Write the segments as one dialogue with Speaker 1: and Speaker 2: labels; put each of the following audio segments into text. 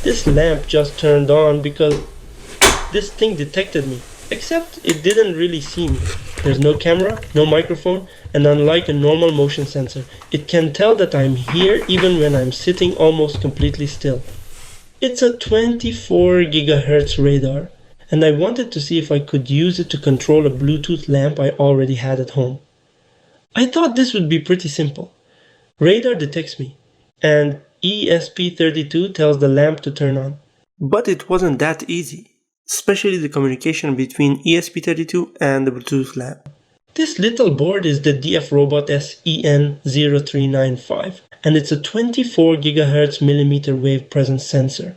Speaker 1: This lamp just turned on because this thing detected me. Except it didn't really see me. There's no camera, no microphone, and unlike a normal motion sensor, it can tell that I'm here even when I'm sitting almost completely still. It's a 24 GHz radar, and I wanted to see if I could use it to control a Bluetooth lamp I already had at home. I thought this would be pretty simple. Radar detects me, and ESP32 tells the lamp to turn on. But it wasn't that easy, especially the communication between ESP32 and the Bluetooth lamp. This little board is the DFRobot SEN0395, and it's a 24 GHz mmWave presence sensor.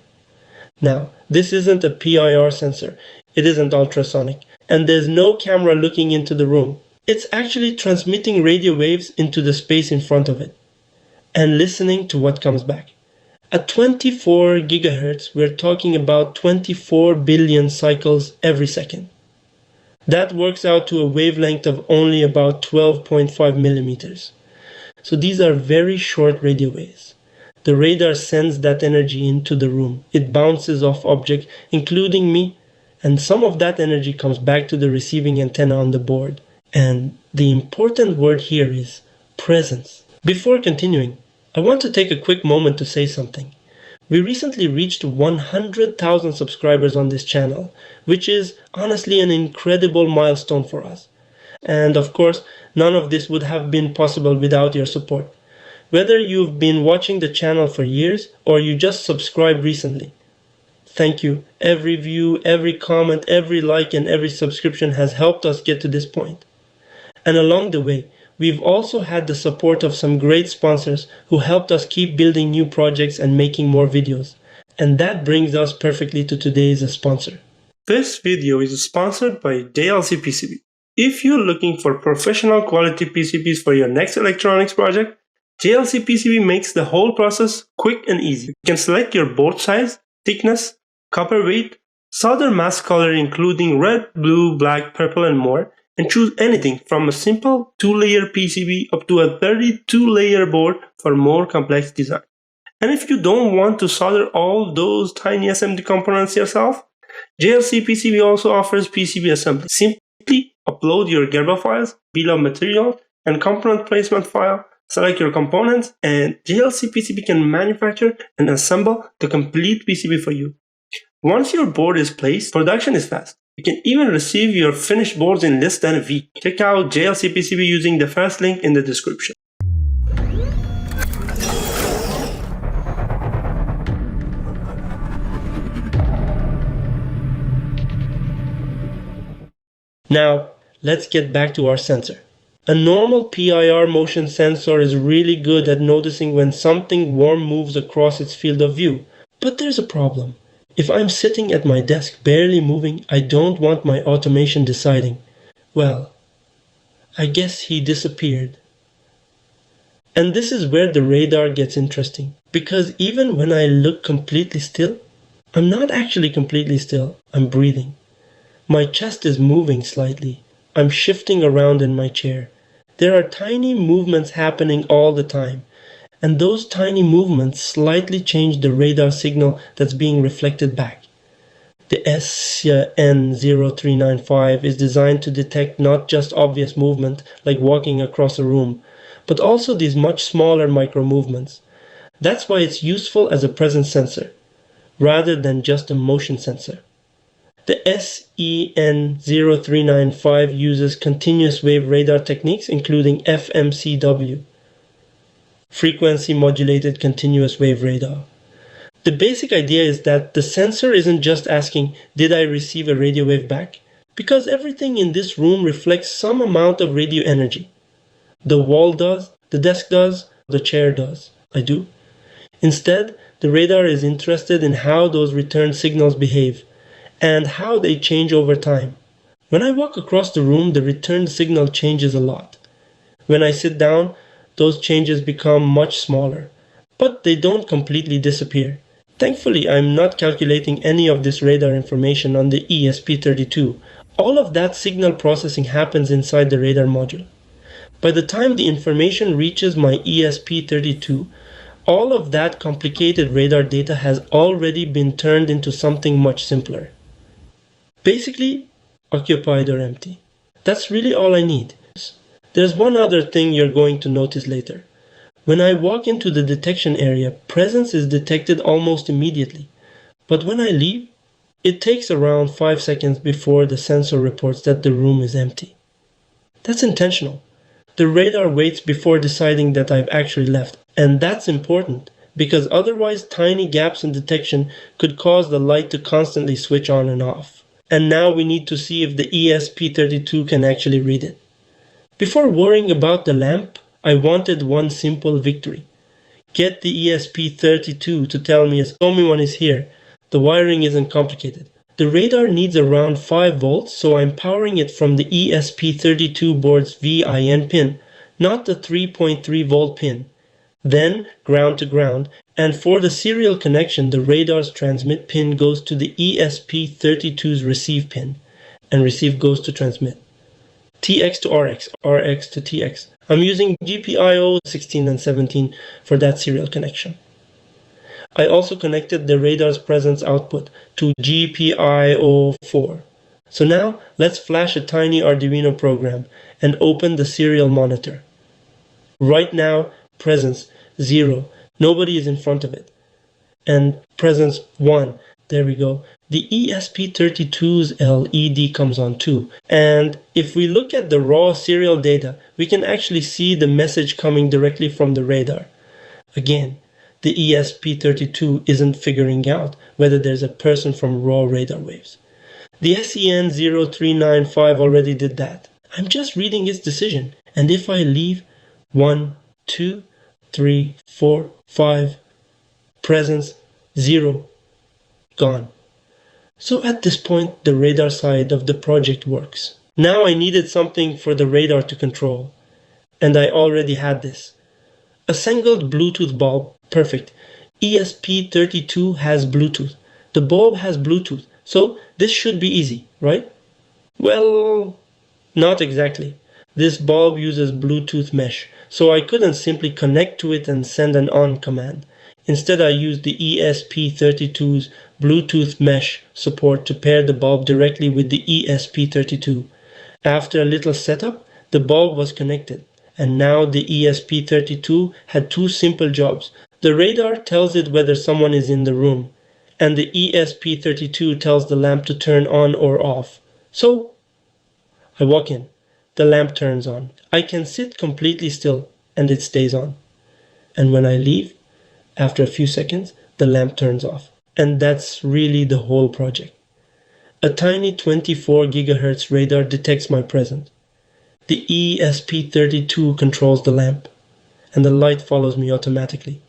Speaker 1: Now, this isn't a PIR sensor, it isn't ultrasonic, and there's no camera looking into the room. It's actually transmitting radio waves into the space in front of it, and listening to what comes back. At 24 GHz, we're talking about 24 billion cycles every second. That works out to a wavelength of only about 12.5 millimeters. So these are very short radio waves. The radar sends that energy into the room. It bounces off objects, including me, and some of that energy comes back to the receiving antenna on the board. And the important word here is presence. Before continuing, I want to take a quick moment to say something. We recently reached 100,000 subscribers on this channel, which is honestly an incredible milestone for us. And of course, none of this would have been possible without your support. Whether you've been watching the channel for years or you just subscribed recently. Thank you. Every view, every comment, every like, and every subscription has helped us get to this point. And along the way, we've also had the support of some great sponsors who helped us keep building new projects and making more videos. And that brings us perfectly to today's sponsor. This video is sponsored by JLC PCB. If you're looking for professional quality PCBs for your next electronics project, JLC PCB makes the whole process quick and easy. You can select your board size, thickness, copper weight, solder mask color including red, blue, black, purple, and more, and choose anything from a simple 2-layer PCB up to a 32-layer board for more complex design. And if you don't want to solder all those tiny SMD components yourself, JLC PCB also offers PCB assembly. Simply upload your Gerber files, bill of material, and component placement file, select your components, and JLC PCB can manufacture and assemble the complete PCB for you. Once your board is placed, production is fast. You can even receive your finished boards in less than a week. Check out JLC PCB using the first link in the description. Now, let's get back to our sensor. A normal PIR motion sensor is really good at noticing when something warm moves across its field of view. But there's a problem. If I'm sitting at my desk barely moving, I don't want my automation deciding, well, I guess he disappeared. And this is where the radar gets interesting, because even when I look completely still, I'm not actually completely still, I'm breathing. My chest is moving slightly. I'm shifting around in my chair. There are tiny movements happening all the time. And those tiny movements slightly change the radar signal that's being reflected back. The SEN0395 is designed to detect not just obvious movement like walking across a room, but also these much smaller micro movements. That's why it's useful as a presence sensor, rather than just a motion sensor. The SEN0395 uses continuous wave radar techniques including FMCW. Frequency modulated continuous wave radar. The basic idea is that the sensor isn't just asking, did I receive a radio wave back? Because everything in this room reflects some amount of radio energy. The wall does, the desk does, the chair does. I do. Instead, the radar is interested in how those returned signals behave and how they change over time. When I walk across the room, the returned signal changes a lot. When I sit down, those changes become much smaller, but they don't completely disappear. Thankfully, I'm not calculating any of this radar information on the ESP32. All of that signal processing happens inside the radar module. By the time the information reaches my ESP32, all of that complicated radar data has already been turned into something much simpler. Basically, occupied or empty. That's really all I need. There's one other thing you're going to notice later. When I walk into the detection area, presence is detected almost immediately. But when I leave, it takes around 5 seconds before the sensor reports that the room is empty. That's intentional. The radar waits before deciding that I've actually left. And that's important, because otherwise tiny gaps in detection could cause the light to constantly switch on and off. And now we need to see if the ESP32 can actually read it. Before worrying about the lamp, I wanted one simple victory. Get the ESP32 to tell me a 𝗧𝗵𝗶𝗀𝗲 is here. The wiring isn't complicated. The radar needs around 5 volts, so I'm powering it from the ESP32 board's VIN pin, not the 3.3 volt pin. Then ground to ground, and for the serial connection, the radar's transmit pin goes to the ESP32's receive pin, and receive goes to transmit. TX to RX, RX to TX. I'm using GPIO 16 and 17 for that serial connection. I also connected the radar's presence output to GPIO 4. So now let's flash a tiny Arduino program and open the serial monitor. Right now, presence 0. Nobody is in front of it. And presence 1. There we go. The ESP32's LED comes on too. And if we look at the raw serial data, we can actually see the message coming directly from the radar. Again, the ESP32 isn't figuring out whether there's a person from raw radar waves. The SEN0395 already did that. I'm just reading its decision. And if I leave 1, 2, 3, 4, 5, presence 0, gone. So at this point, the radar side of the project works. Now I needed something for the radar to control. And I already had this. A single Bluetooth bulb, perfect. ESP32 has Bluetooth. The bulb has Bluetooth. So this should be easy, right? Well, not exactly. This bulb uses Bluetooth mesh, so I couldn't simply connect to it and send an on command. Instead, I used the ESP32's Bluetooth mesh support to pair the bulb directly with the ESP32. After a little setup, the bulb was connected, and now the ESP32 had 2 simple jobs. The radar tells it whether someone is in the room, and the ESP32 tells the lamp to turn on or off. So, I walk in. The lamp turns on. I can sit completely still, and it stays on. And when I leave, after a few seconds, the lamp turns off. And that's really the whole project. A tiny 24 GHz radar detects my presence. The ESP32 controls the lamp, and the light follows me automatically.